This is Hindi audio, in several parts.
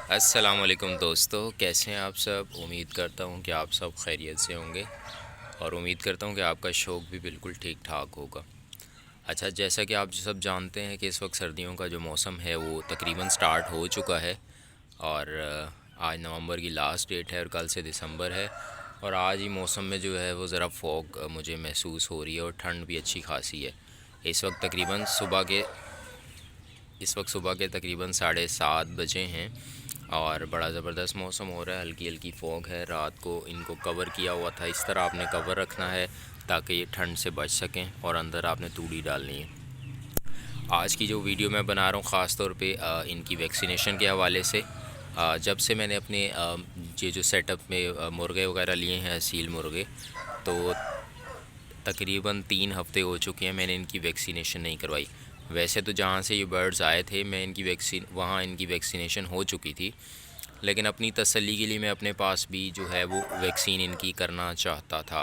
अस्सलाम वालेकुम दोस्तों, कैसे हैं आप सब। उम्मीद करता हूं कि आप सब खैरियत से होंगे और उम्मीद करता हूं कि आपका शौक़ भी बिल्कुल ठीक ठाक होगा। अच्छा, जैसा कि आप सब जानते हैं कि इस वक्त सर्दियों का जो मौसम है वो तकरीबन स्टार्ट हो चुका है और आज नवंबर की लास्ट डेट है और कल से दिसंबर है। और आज ही मौसम में जो है वो ज़रा फॉग मुझे महसूस हो रही है और ठंड भी अच्छी खासी है। इस वक्त तकरीबन सुबह के इस वक्त सुबह के तकरीबन 7:30 बजे हैं और बड़ा ज़बरदस्त मौसम हो रहा है। हल्की हल्की फॉग है। रात को इनको कवर किया हुआ था, इस तरह आपने कवर रखना है ताकि ये ठंड से बच सकें और अंदर आपने तूड़ी डालनी है। आज की जो वीडियो मैं बना रहा हूँ ख़ास तौर पे इनकी वैक्सीनेशन के हवाले से। जब से मैंने अपने ये जो सेटअप में मुर्गे वगैरह लिए हैं, असील मुर्गे, तो तकरीबन 3 हफ़्ते हो चुके हैं मैंने इनकी वैक्सीनेशन नहीं करवाई। वैसे तो जहाँ से ये बर्ड्स आए थे मैं वहाँ इनकी वैक्सीनेशन हो चुकी थी, लेकिन अपनी तसल्ली के लिए मैं अपने पास भी जो है वो वैक्सीन इनकी करना चाहता था।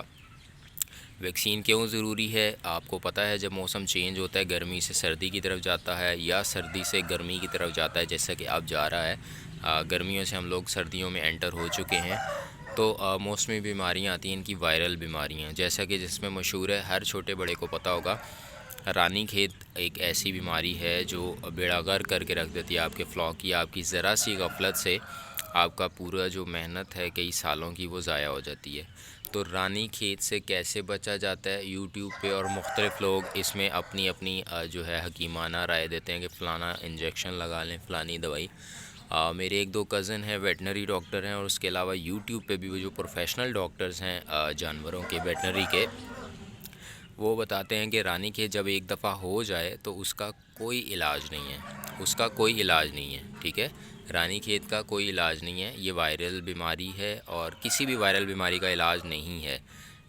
वैक्सीन क्यों ज़रूरी है आपको पता है। जब मौसम चेंज होता है, गर्मी से सर्दी की तरफ जाता है या सर्दी से गर्मी की तरफ जाता है, जैसा कि अब जा रहा है, गर्मियों से हम लोग सर्दियों में एंटर हो चुके हैं, तो मौसमी बीमारियां आती हैं, इनकी वायरल बीमारियां, जैसा कि जिसमें मशहूर है, हर छोटे बड़े को पता होगा। रानी खेत एक ऐसी बीमारी है जो बेड़ा गर्क करके रख देती है आपके फ्लॉक की। आपकी ज़रा सी गफलत से आपका पूरा जो मेहनत है कई सालों की वो ज़ाया हो जाती है। तो रानी खेत से कैसे बचा जाता है, यूट्यूब पे और मुख्तलिफ़ लोग इसमें अपनी अपनी जो है हकीमाना राय देते हैं कि फ़लाना इंजेक्शन लगा लें, फ़लानी दवाई। मेरे एक दो कज़न हैं, वेटनरी डॉक्टर हैं, और उसके अलावा यूट्यूब पे भी वो जो प्रोफेशनल डॉक्टर्स हैं जानवरों के, वेटनरी के, वो बताते हैं कि रानीखेत जब एक दफ़ा हो जाए तो उसका कोई इलाज नहीं है। उसका कोई इलाज नहीं है, ठीक है। रानीखेत का कोई इलाज नहीं है। ये वायरल बीमारी है और किसी भी वायरल बीमारी का इलाज नहीं है।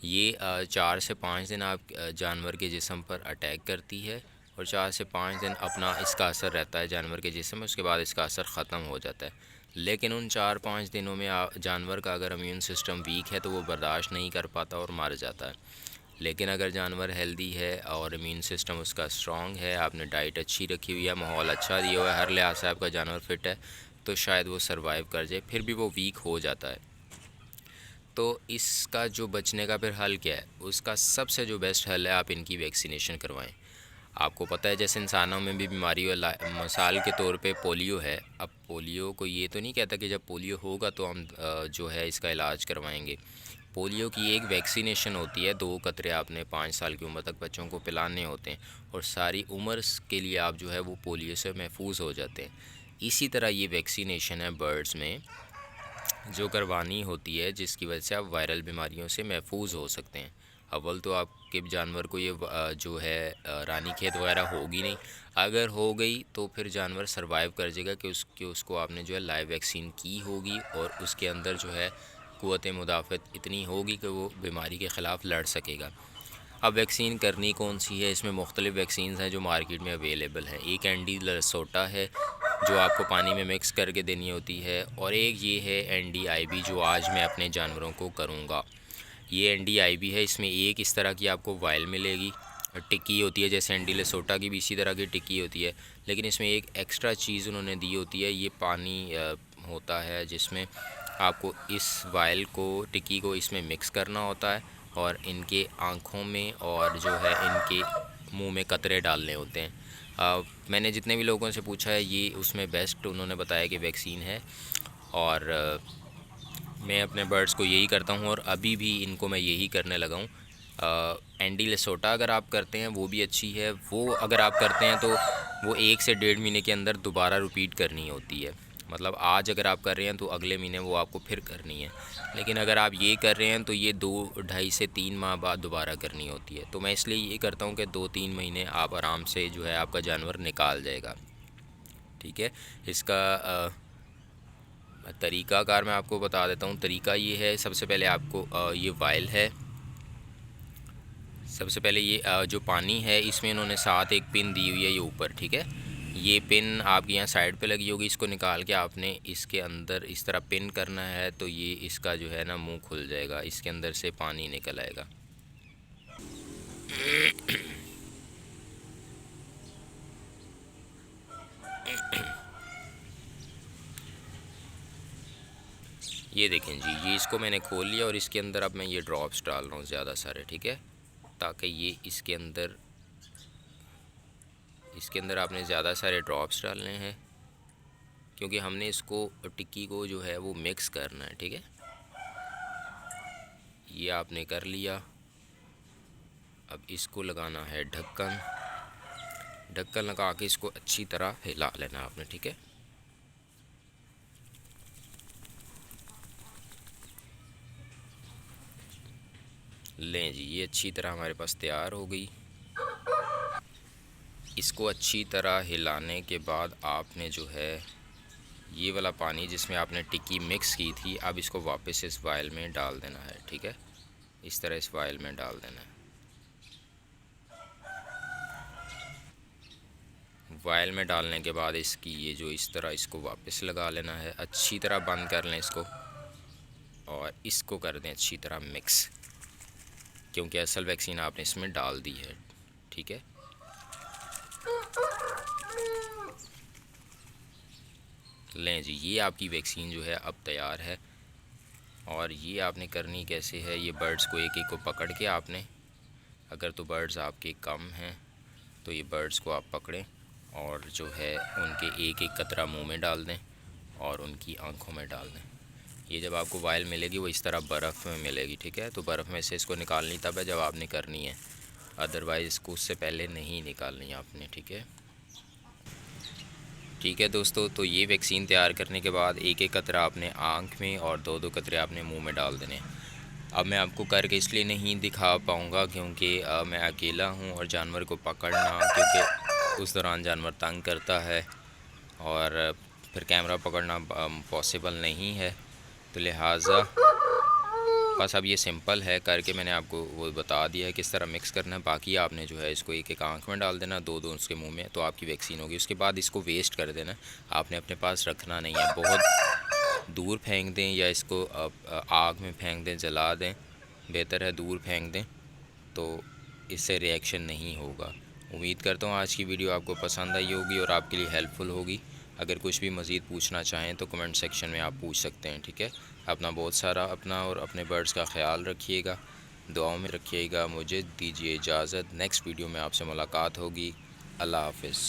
ये 4 से 5 दिन आप जानवर के जिस्म पर अटैक करती है और 4 से 5 दिन अपना इसका असर रहता है जानवर के जिस्म में, उसके बाद इसका असर ख़त्म हो जाता है। लेकिन उन 4-5 दिनों में जानवर का अगर इम्यून सिस्टम वीक है तो वो बर्दाश्त नहीं कर पाता और मर जाता है। लेकिन अगर जानवर हेल्दी है और इम्यून सिस्टम उसका स्ट्रॉन्ग है, आपने डाइट अच्छी रखी हुई है, माहौल अच्छा दिया हुआ है, हर लिहाज से आपका जानवर फिट है, तो शायद वो सरवाइव कर जाए। फिर भी वो वीक हो जाता है। तो इसका जो बचने का फिर हल क्या है, उसका सबसे जो बेस्ट हल है, आप इनकी वैक्सीनेशन करवाएं। आपको पता है जैसे इंसानों में भी बीमारी है, मिसाल के तौर पे पोलियो है। अब पोलियो को ये तो नहीं कहता कि जब पोलियो होगा तो हम जो है इसका इलाज करवाएंगे। पोलियो की एक वैक्सीनेशन होती है, 2 कतरे आपने 5 साल की उम्र तक बच्चों को पिलाने होते हैं और सारी उम्र के लिए आप जो है वो पोलियो से महफूज हो जाते हैं। इसी तरह ये वैक्सीनेशन है बर्ड्स में जो करवानी होती है, जिसकी वजह से आप वायरल बीमारियों से महफूज हो सकते हैं। अव्वल तो आपके जानवर को ये जो है रानीखेत वगैरह होगी नहीं। अगर हो गई तो फिर जानवर सरवाइव कर जाएगा कि उसको आपने जो है लाइव वैक्सीन की होगी और उसके अंदर जो है क़ुव्वत मुदाफ़त इतनी होगी कि वो बीमारी के ख़िलाफ़ लड़ सकेगा। अब वैक्सीन करनी कौन सी है, इसमें मुख्तलिफ़ वैक्सीन हैं जो मार्केट में अवेलेबल हैं। एक एंडी लसोटा है जो आपको पानी में मिक्स करके देनी होती है, और एक ये है NDIB जो आज मैं अपने जानवरों को करूँगा। ये NDIB है, इसमें एक इस तरह की आपको वायल मिलेगी, टिक्की होती है, जैसे एंडी लसोटा की भी इसी तरह की टिक्की होती है, लेकिन इसमें एक एक्स्ट्रा चीज़ उन्होंने दी होती है। ये पानी होता है जिसमें आपको इस वायल को, टिक्की को इसमें मिक्स करना होता है और इनके आँखों में और जो है इनके मुंह में कतरे डालने होते हैं। मैंने जितने भी लोगों से पूछा है ये उसमें बेस्ट उन्होंने बताया कि वैक्सीन है, और मैं अपने बर्ड्स को यही करता हूँ और अभी भी इनको मैं यही करने लगा हूँ। एंडी लेसोटा अगर आप करते हैं वो भी अच्छी है। वो अगर आप करते हैं तो वो 1 से 1.5 महीने के अंदर दोबारा रिपीट करनी होती है। मतलब आज अगर आप कर रहे हैं तो अगले महीने वो आपको फिर करनी है। लेकिन अगर आप ये कर रहे हैं तो ये 2 ढाई से 3 माह बाद दोबारा करनी होती है। तो मैं इसलिए ये करता हूँ कि 2-3 महीने आप आराम से जो है आपका जानवर निकाल जाएगा, ठीक है। इसका तरीक़ाकार मैं आपको बता देता हूँ। तरीका ये है, सबसे पहले आपको ये वायल है, सबसे पहले ये जो पानी है इसमें इन्होंने साथ एक पिन दी हुई है ये ऊपर, ठीक है। ये पिन आपके यहाँ साइड पे लगी होगी, इसको निकाल के आपने इसके अंदर इस तरह पिन करना है, तो ये इसका जो है ना मुंह खुल जाएगा, इसके अंदर से पानी निकल आएगा। ये देखें जी, ये इसको मैंने खोल लिया और इसके अंदर अब मैं ये ड्रॉप्स डाल रहा हूँ ज़्यादा सारे, ठीक है, ताकि ये इसके अंदर आपने ज़्यादा सारे ड्रॉप्स डालने हैं, क्योंकि हमने इसको टिक्की को जो है वो मिक्स करना है, ठीक है। ये आपने कर लिया। अब इसको लगाना है ढक्कन। ढक्कन लगा के इसको अच्छी तरह हिला लेना आपने, ठीक है। लें जी, ये अच्छी तरह हमारे पास तैयार हो गई। इसको अच्छी तरह हिलाने के बाद आपने जो है ये वाला पानी जिसमें आपने टिक्की मिक्स की थी, अब इसको वापस इस वायल में डाल देना है, ठीक है। इस तरह इस वायल में डाल देना है। वायल में डालने के बाद इसकी ये जो इस तरह इसको वापस लगा लेना है, अच्छी तरह बंद कर लें इसको और इसको कर दें अच्छी तरह मिक्स, क्योंकि असल वैक्सीन आपने इसमें डाल दी है, ठीक है। लें जी, ये आपकी वैक्सीन जो है अब तैयार है। और ये आपने करनी कैसे है, ये बर्ड्स को एक एक को पकड़ के आपने, अगर तो बर्ड्स आपके कम हैं तो ये बर्ड्स को आप पकड़ें और जो है उनके एक एक कतरा मुंह में डाल दें और उनकी आंखों में डाल दें। ये जब आपको वायल मिलेगी वो इस तरह बर्फ़ में मिलेगी, ठीक है। तो बर्फ़ में से इसको निकालनी तब है जब आपने करनी है, अदरवाइज़ इसको उससे पहले नहीं निकालनी आपने, ठीक है। ठीक है दोस्तों, तो ये वैक्सीन तैयार करने के बाद एक एक कतरा आपने आँख में और दो दो कतरे आपने मुंह में डाल देने। अब मैं आपको करके इसलिए नहीं दिखा पाऊँगा क्योंकि मैं अकेला हूँ और जानवर को पकड़ना, क्योंकि उस दौरान जानवर तंग करता है और फिर कैमरा पकड़ना पॉसिबल नहीं है, तो लिहाजा बस अब ये सिंपल है करके मैंने आपको वो बता दिया है किस तरह मिक्स करना है। बाकी आपने जो है इसको एक एक आँख में डाल देना, दो दो उसके मुंह में, तो आपकी वैक्सीन होगी। उसके बाद इसको वेस्ट कर देना, आपने अपने पास रखना नहीं है। बहुत दूर फेंक दें या इसको आग में फेंक दें, जला दें, बेहतर है दूर फेंक दें, तो इससे रिएक्शन नहीं होगा। उम्मीद करता हूँ आज की वीडियो आपको पसंद आई होगी और आपके लिए हेल्पफुल होगी। अगर कुछ भी मज़ीद पूछना चाहें तो कमेंट सेक्शन में आप पूछ सकते हैं, ठीक है। अपना बहुत सारा अपना और अपने बर्ड्स का ख्याल रखिएगा, दुआओं में रखिएगा। मुझे दीजिए इजाज़त, नेक्स्ट वीडियो में आपसे मुलाकात होगी। अल्लाह हाफ़िज़।